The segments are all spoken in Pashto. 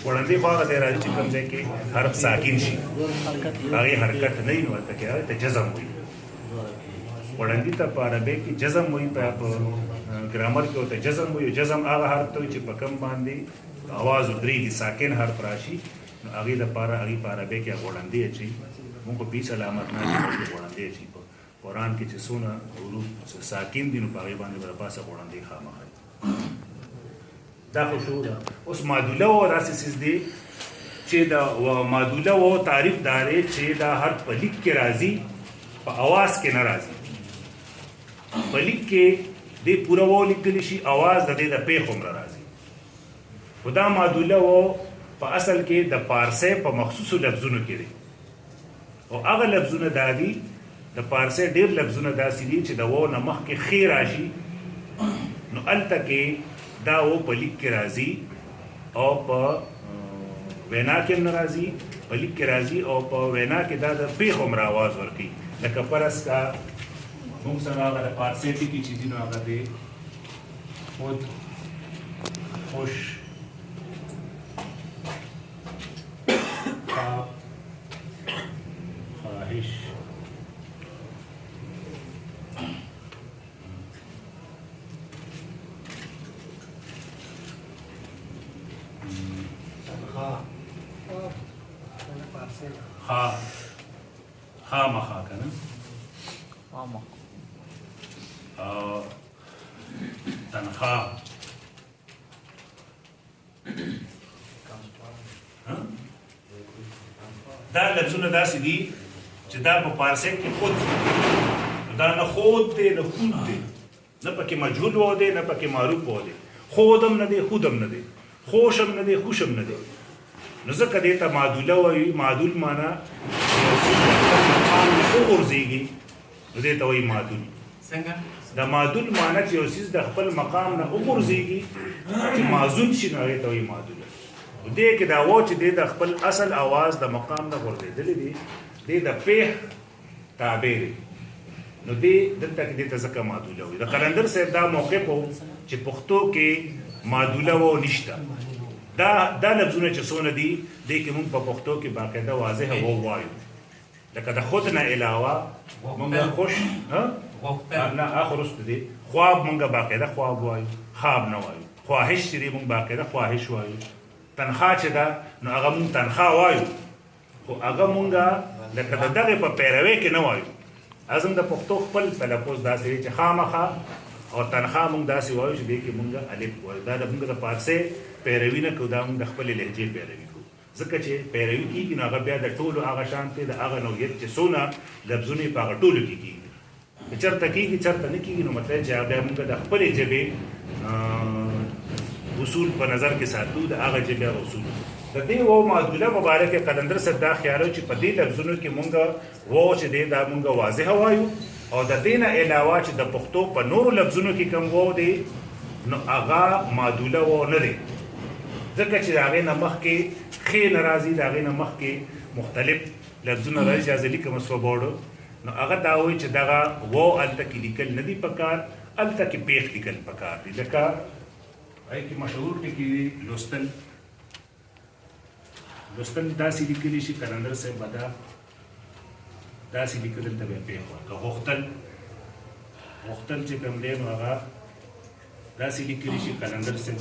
وړاندې خو هغه ځای راځي چې کوم ځای کې حرف ساکن شي هغې حرکت نه وي نو هلته کې هغې ته جزم وایي وړاندې ته په عربۍ کې جزم وایي په ګرامر کې ورته جزم وایي جزم هغه حرف ته وایي چې په کوم باندې اواز ودرېږي ساکن حرف راشي نو هغې دپاره هغې په عربۍ کې هغه وړاندې اچوي مونږ خو پیس علامت نه اچوي وړاندې اچوي په قرآن کې چې څونه حروف ساکن دي نو په هغې باندې به دپاسه وړاندې خامخا دا خو شو ده اوس معدوله و داسې څیز دی چې د معدوله و تعریف دا دی چې دا حرف په لیک کې راځي په اواز کې نه راځي په لیک کې دې پوره و لیکلی شي اواز د دې د پیښ عمره راځي خو دا معدوله و په اصل کې د پارسۍ په مخصوصو لفظونو کې دی او هغه لفظونه دا دي د پارسۍ ډېر لفظونه داسې دي چې د و نه مخکې خې راشي نو هلته کې دا و په لیک کې راځي او په وینا کې هم نه راځي په لیک کې راځي او په وینا کې دا د پیښ عمره آواز ورکوي لکه فرض کا موږ سره هغه د پارسۍ ټکي چې دي نو هغه دی خود خوش خواهش خامخا کنه تنخواه دا لفظونه داسې دي چې دا په پارسۍ کې خود دا نه خود دی نه خود دی نه پکې مجهول و دی نه پکې معروف و دی خودم نه دی خودم نه دی خوشم نه دی خوشم نه دی نو ځکه دې ته معدوله وایي معدول معنا مقام نه وغورځېږي نو دې ته وایي معدول د معدول معنا چې یو څیز د خپل مقام نه وغورځېږي چې معزول شي نو هغې ته وایي معدوله دې کې دا و چې دې د خپل اصل اواز د مقام نه غورځېدلی دی دې د پیښ تابع دی نو دې دلته کې دې ته ځکه معدوله وایي د قلندر صاحب دا موقف و چې پښتو کې معدوله و نشته دا لفظونه چې څونه دي دې کې مونږ په پښتو کې باقاعده واضحه و وایو لکه د خود نه علاوه مونږ خوش نه اخر وروسته دی خواب مونږ باقاعده خواب وایو خواب نه وایو خواهش چې دی مونږ باقاعده خواهش وایو تنخواه چې ده نو هغه مونږ تنخواه وایو خو هغه مونږ لکه د دغې په پیروۍ کې نه وایو ازم د پښتو خپل تلفظ داسې دی چې خامخا او تنخواه مونږ داسې وایو چې دې کې مونږ الف وایو دا د مونږ د پارسۍ پیروي نه کوو دا مونږ د خپلې لهجې پیروي کوو ځکه چې پیروي کېږي نو هغه بیا د ټولو هغه شان دی د هغه نوعیت چې څونه لفظونه یې په هغه ټولو کې کېږي که چېرته کېږي چېرته نه کېږي نو مطلب چې بیا مونږ د خپلې ژبې اصول په نظر کې ساتو د هغه ژبې اصول د دې و معدوله مبارکه قلندر صاحب دا خیال چې په دې لفظونو کې مونږ و چې دی دا مونږ واضحه وایو او د دې نه علاوه چې د پښتو په نورو لفظونو کې کوم و دی نو هغه معدوله و نه دی ځکه چې د هغې نه مخکې ښې نه راځي د هغې نه مخکې مختلف لفظونه راځي چې زه لیکم سوبوړو نو هغه دا وایي چې دغه و هلته کې لیکل نه دي پکار هلته کې پیښ لیکل پکار دي لکه هغې کې مشهور ټکي دي لوستل داسې لیکلی شي قلندر صاحب به دا داسې لیکل دلته بیا پیښ ورکړه غوښتل چې کوم دی نو هغه داسې لیکلی شي قلندر صاحب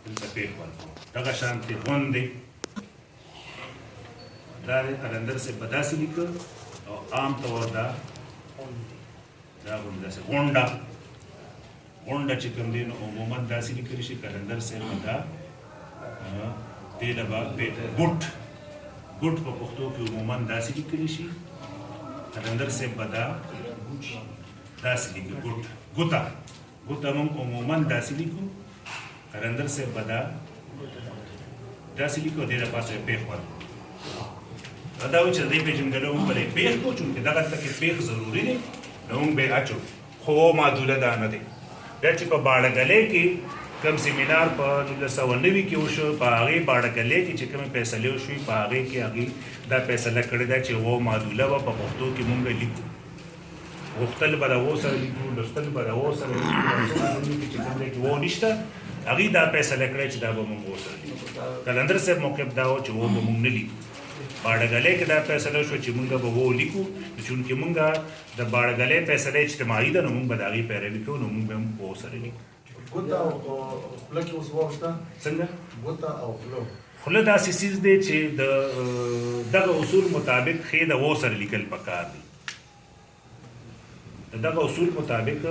دلته پیښ ورکړو دغه شانتې غوندې دا دی قلندر صاحب به داسې لیکل او عام طور دا غوندې داسې غونډه چې کوم دی نو عموما داسې لیکلی شي قلندر صاحب به دا دې له به ګوټ په پښتو کې عموما داسې لیکلی شي قلندر صاحب به دا داسې لیکي ګوته موږ عموما داسې لیکو قلندر صاحب به دا داسې لیکو دې د پاسه پیښ ورکړو دا وایي چې د دې پېژندګلو موږ به دې پیښ کړو چونکې دغه ته کې پیښ ضروري دی نو موږ به یې اچو خو معدوله دا نه دی بیا چې په باړهګلۍ کې کوم سیمینار په 1990 کې وشو په هغې باړهګلۍ کې چې کومې فیصلې وشوې په هغې کې هغې دا فیصله کړې ده چې و معدوله به په پښتو کې مونږ لیکو غوښتل به د و سره لیکو لوستل به د و سره لیکو چې کوم ځای کې و نشته هغوی دا فیصله کړی چې دا به مونږ و سره لیکو قلندر صاحب موقف دا و چې و به مونږ نه لیکو باړګلۍ کې دا فیصله شوه چې مونږ به و لیکو چونکې مونږ د باړګلۍ فیصله اجتماعي ده نو مونږ به د هغې پیروي کوو نو مونږ به هم و سره لیکو ګوته او خوله کې اوس واو شته څنګه ګوته او خوله داسې څیز دی چې د دغه اصول مطابق ښې د و سره لیکل پکار دي د دغه اصول مطابق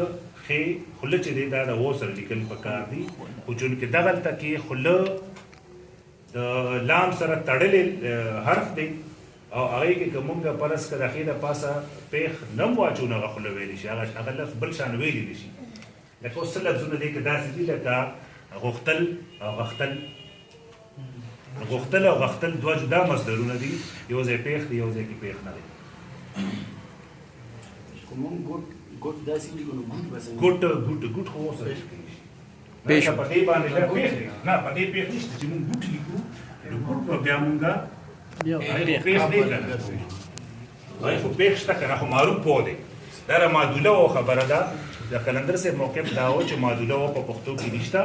ښې خوله چې دی دا د و سره لیکل پکار دي خو چونکې دغلته کې خوله د لام سره تړلې حرف دی او هغې کې که مونږ فرض که د ښې د پاسه پیښ نه هم واچو نو هغه خوله ویلی شي هغه لفظ بل شان ویلی نه شي لکه اوس څه لفظونه دی که داسې دي لکه غوښتل او غختل غوښتل او غختل دوه جدا مصدرونه دي یو ځای پیښ دی یو ځای کې پیښ نه دی ګوټ خو اوس پیښ په دې باندې دا پیښ دی نه په دې پیښ نشته چې مونږ ګوټ لیکو نو ګوټ به بیا مونږه پیښ دی که نه هغې خو پیښ شته که نه خو معروف پوه دی دا را معدوله و خبره ده د قلندر صاحب موقف دا و چې معدوله و په پښتو کې نشته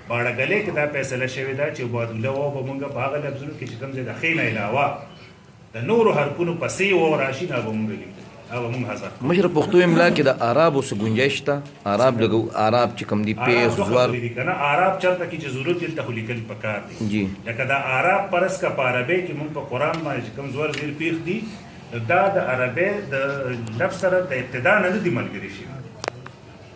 باړګلۍ کې دا فیصله شوې ده چې معدوله و به مونږ په هغه لفظونو کې چې کوم ځای د ښې نه علاوه د نورو حرفونو په سې و راشي نه به مونږ لیکو هغه مونږ حذف مشر پښتو املا کې د اعرابو څه گنجایش شته اعراب لګو اعراب چې کوم دي پیښ زور که نه اعراب چېرته کې چې ضرورت دلته خو لیکل پکار دي جی لکه دا اعراب فرض که په عربۍ کې مونږ په قرآن باندې چې کوم زور زیر پیښ دي دا د عربۍ د لفظ سره د ابتدا نه دي ملګري شوي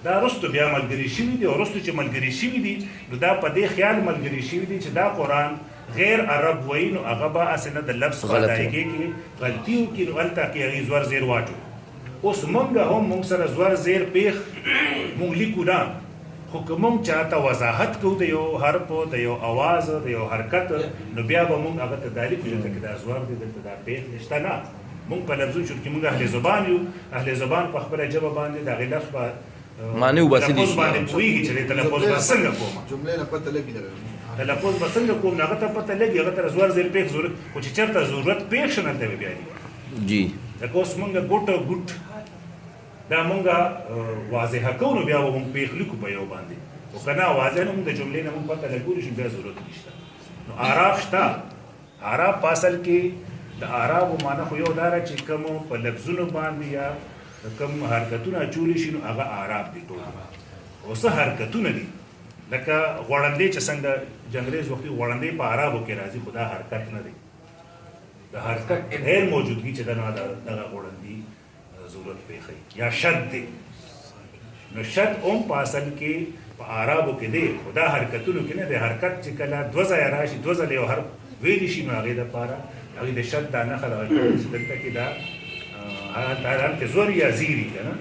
دا رستو بیا ملګري شوي دي او رستو چې ملګري شوي دي نو دا په دې خیال ملګري شوي دي چې دا قرآن غیر عرب وایي نو هغه به هسې نه د لفظ په ادایګۍ کې غلطي وکړي نو هلته کې هغې زور زیر واچو اوس مونږ هم مونږ سره زور زیر پیښ مونږ لیکو نه خو که مونږ چاته وضاحت کوو د یو حرف د یو اواز د یو حرکت نو بیا به مونږ هغه ته دا لیکو دلته کې دا زور دی دلته دا پیښ دی شته نه مونږ په لفظو چونکې مونږ اهل زبان یو اهل زبان په خپله ژبه باندې د هغې لفظ به معنی وباسي دي تلفظ باندې پوهېږي چې تلفظ به څنګه کومه جملې نه پته لګي تلفظ به څنګه کوم نو هغه ته پته لګي هغه ته زور زیر پیښ ضرورت خو چې چېرته ضرورت پیښ شي هلته به بیا لیکي جی لکه اوس مونږ ګوټ دا مونږه واضحه کوو نو بیا به مونږ پیښ لیکو په یو باندې خو که نه واضح نه مونږ د جملې نه مونږ پته لګولی شو بیا ضرورت نشته نو اعراب شته اعراب په اصل کې د اعرابو معنی خو یو دا چې کومو په لفظونو باندې یا کوم حرکتونه اچولی شي نو هغه اعراب دي ټول او څه حرکتونه دي لکه غوړندې چې څنګه جنګریز وختي غوړندې په اعرابو کې راځي خو دا حرکت نه دی د حرکت غیر موجودګي چې دغه غوړندې ضرورت پیښوي یا شد دی نو شد هم په اصل کې په اعرابو کې دی خو دا حرکتونو کې نه دی حرکت چې کله دوه ځایه راشي دوه ځله یو حرف ویلی شي نو هغې دپاره هغې د شد دا نښه دغه کوي چې دلته کې دا هلته زور یا زیري که نه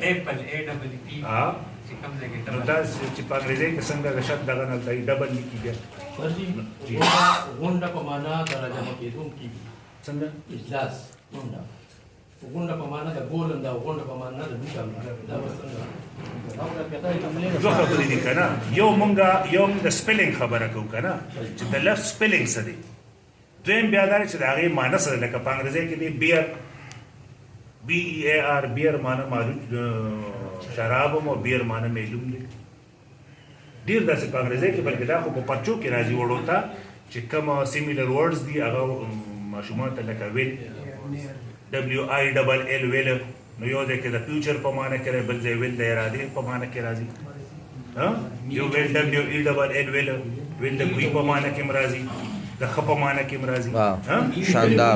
نو دا چې په انګریزۍ کې څنګه د شد دغه نه هلته ډبل لیکي بیا غونډه په معنا ترجمه کېدونکي څنګه اجلاس غونډه په معنا د ګولنده او غونډه په معنا د دا دوه خبرې دي که نه یو مونږ د سپیلنګ خبره کوو که نه چې د لفظ سپیلنګ څه دی دویم بیا دا چې د هغې معنی څه ده لکه په انګریزۍ کې دی بیر BEAR بیر معنی معلوم شراب هم او بیر معنی معلوم دی ډېر داسې په انګریزۍ کې بلکې دا خو په پرچو کې راځي وړو ته چې کوم سیمیلر ورډز دي هغه ماشومانو ته لکه ویل WILL ویل نو یو ځای کې د فیوچر په معنی کې راځي بل ځای ویل د ارادې په معنی کې راځي یو ویل WELL ویل د کوی په معنی کې هم راځي د ښه په معنی کې هم راځي شاندار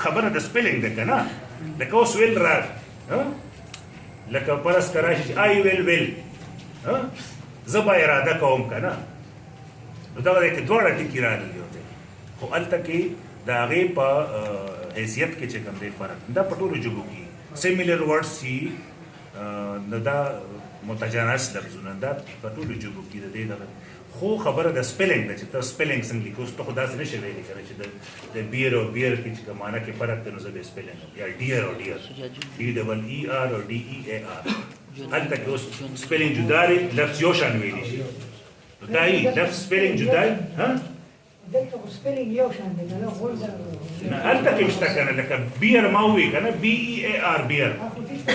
خبره د سپیلنګ ده که نه لکه اوس ویل راځي لکه فرض که راشي چې آی ویل زه به اراده کوم که نه نو دغه ځای کې دواړه ټکي راغلي یو ځای خو هلته کې د هغې په حیثیت کې چې کوم دی فرق دا په ټولو ژبو کې سیمیلر ورډز چې نو دا متجانس لفظونه دا په ټولو ژبو کې د دې دغه خو خبره د سپیلنګ ده چې ته سپیلنګ څنګه لیکو اوس ته خو داسې نشي ویلی که نه چې د بیر او بیر کې چې کوم معنی کې فرق دی نو زه به سپیلنګ یا ډیر او ډیر DEER او DEAR هلته کې اوس سپیلنګ جدا دی لفظ یو شان ویلی شي نو دا یي لفظ سپیلنګ جدا دی دلته خو سپیلینګ یو شان دی کنه غونډه هلته کې شته کنه لکه بیر ما ووایي کنه BEAR بیر خو دلته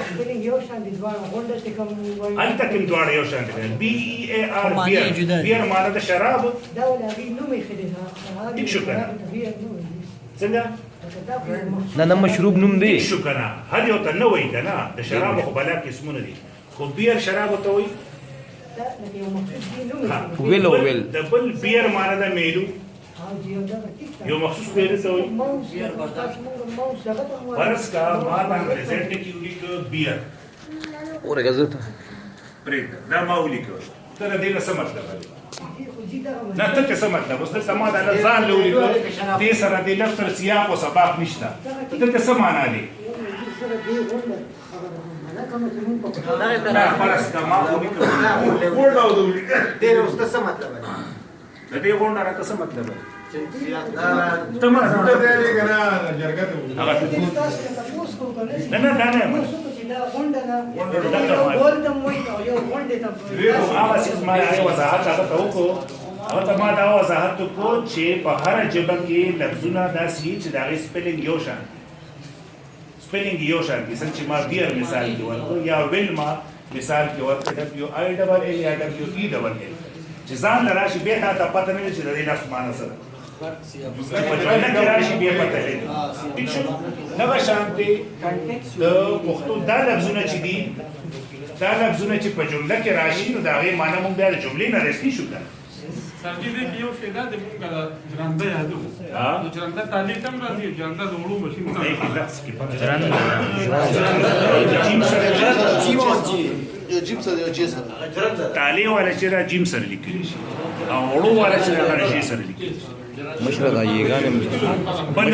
سپیلینګ یو شان دي دواړه غونډه چې کوم وایي هلته کې دواړه یو شان دي BEAR بیر بیر معنی د شراب دا ولا هغې نوم یې ښه دی ټیک شو کنه څنګه نه نه مشروب نوم دی ټیک شو کنه هر یو ته نه وایي کنه د شرابو خو بلا قسمونه دي خو بیر شرابو ته وایي ویل او ویل د بل بیر معنی د میلو یو مخصوص بیر ته وایي فرض کا ما د انګریزي کې ولیکو بیر اورګه زه پرېږده دا ما ولیکو ته د دې نه څه مطلب دی نه ته څه مطلب اوس دلته ما دا ځان له ولیکو دې سره د لفظ سره سیاق او سباق نشته دلته څه معنا دی نه فرض کا ما ولیکو ورډ او ولیکو دې اوس څه مطلب دی د دې غونډه راته څه مطلب دی ته ما څه ته دی کنه جرګه نه نه دا نه هغه څه ما یې وضاحت هغه ته وکړو هغه ته ما دا وضاحت وکړو چې په هره ژبه کې لفظونه داسې چې د هغې سپیلینګ یو شان سپیلینګ یو شان دي څنګه چې ما بیر مثال کې ورکړو یا ویلما مثال کې ورکړو WILL یا WELL چې ځان له راشي بیا تا ته پته نه وي چې د دې لفظ معنی څه ده په جمله کې راشي بیا پته لګي ټیک شو دغه شان دی د پښتو دا لفظونه چې دي دا لفظونه چې په جمله کې راشي نو د هغې معنی مونږ بیا د جملې نه رسمي شو کنه سرجی دې کې یو شی دا د مونږ د جرنده یادو نو جرنده تعلیم هم راځي جرنده د وړو ماشین ته جيم سره جيسر تعلیم والا چې را جیم سره لیکلی شي او وړو والا چې را جی سره لیکلی شي مشره دا یګانې بل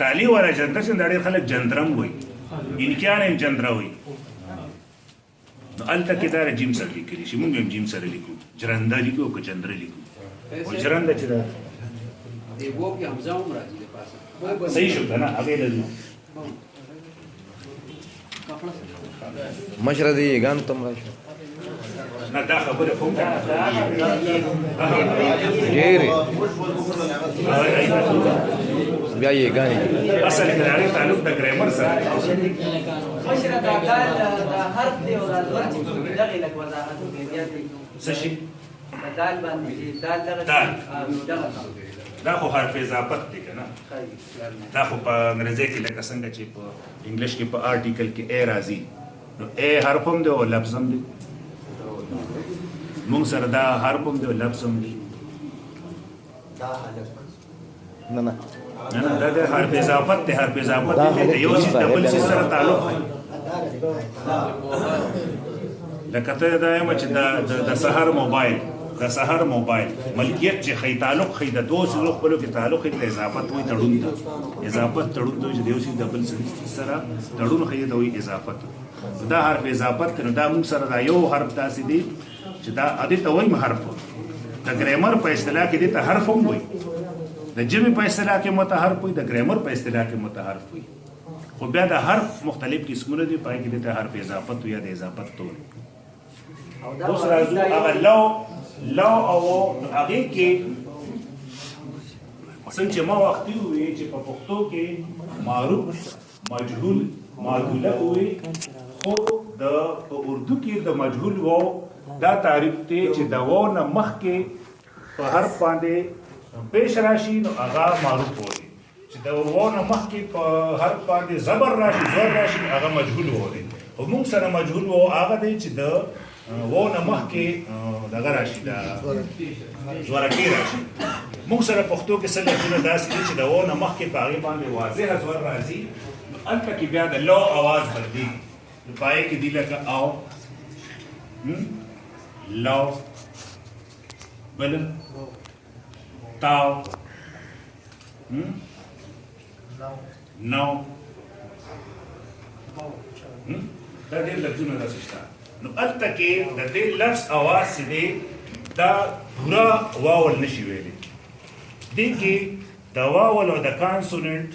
تعلیم والا جندر چې ډېر خلک جندرم وایي انکیان هم جندره وایي نو هلته کې دا جیم سره لیکلی شي موږ هم جیم سره لیکو جرنده لیکو که جندره لیکو او جرنده چې دا دی وو کې حمزه هم راځي د پاسه صحیح شو که نه هغې له مشره دی یګان تم راشه نه دا خبره کوم ډېرې بیا یګانې اصل کې د هغې تعلق د ګرامر سره مشره دا دال دا حرف دی او دا لور چې کوم دغه لک وضاحت کوي بیا دی څه شي دال باندې دال دغه دغه دا خو حرف اضافت دی که نه دا خو په انګریزي کې لکه څنګه چې په انګلیش کې په آرټیکل کې ای راځي نو ای حرف هم دی او لفظ هم دی مونږ سره دا حرف هم دی او لفظ هم دی نه نه نه دا د حرف اضافت دی حرف اضافت دی د یو څیز د بل څیز سره تعلق دی لکه ته دا یم چې د سحر موبایل د سحر موبایل ملکیت چې خی تعلق خی د دوه سره خپلو کې تعلق د اضافت وایي تړون ته اضافت تړون ته چې د یو څیز د بل څیز سره تړون خی ته وایي اضافت دا حرف اضافت کنه دا موږ سره دا یو حرف داسې دی چې دا ادي ته وایي حرف د ګرامر په اصطلاح کې دې ته حرف هم وایي د ژبې په اصطلاح کې متحرف وایي د ګرامر په اصطلاح کې متحرف وایي خو بیا د حرف مختلف قسمونه دي پای کې دې ته حرف اضافت یا د اضافت تول اوس راځو هغه لو او هغې کې څنګه چې ما وختي وویې چې په پښتو کې معروف مجهول معدوله وویې خو په اردو کې د مجهول واو دا تعریف دی چې د واو نه مخکې په حرف باندې پیش راشي نو هغه معروف وایي چې د واو نه مخکې په حرف باندې زبر راشي زور راشي هغه مجهول وایي خو موږ سره مجهول واو هغه دی چې د واو نه مخکې دغه راشي د زورکې راشي موږ سره پښتو کې څه لفظونه داسې دي چې د واو نه مخکې په هغې باندې واضحه زور راځي نو هلته کې بیا د لو اواز بدلېږي نو په هغې کې دي لکه او لو بل تاو نو دا ډېر لفظونه داسې شته نو هلته کې د دې لفظ اواز چې دی دا پوره واول نشي ویلی دې کې د واول او د کانسوننټ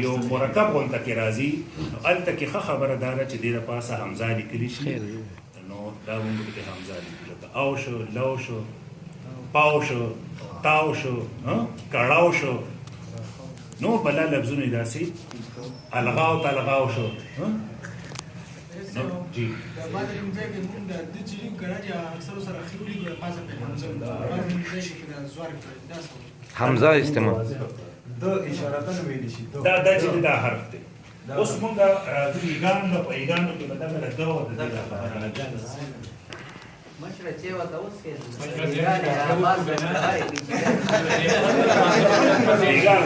یو مرکب غونته کې راځي نو هلته کې ښه خبره دا ده چې دې د پاسه حمزه لیکلی شي نو دا مونږ پکې حمزه لیکو لکه او شو لو شو پاو شو تاو شو کړاو شو نور بلا لفظونه داسې الغاو تلغاو شو جی حمزه استعمال دا چې دا حرف دی اوس مونږ راځو ایګان په ایګانو کې بدل د دو د دې لپاره مشره چې وته اوس کې ایګان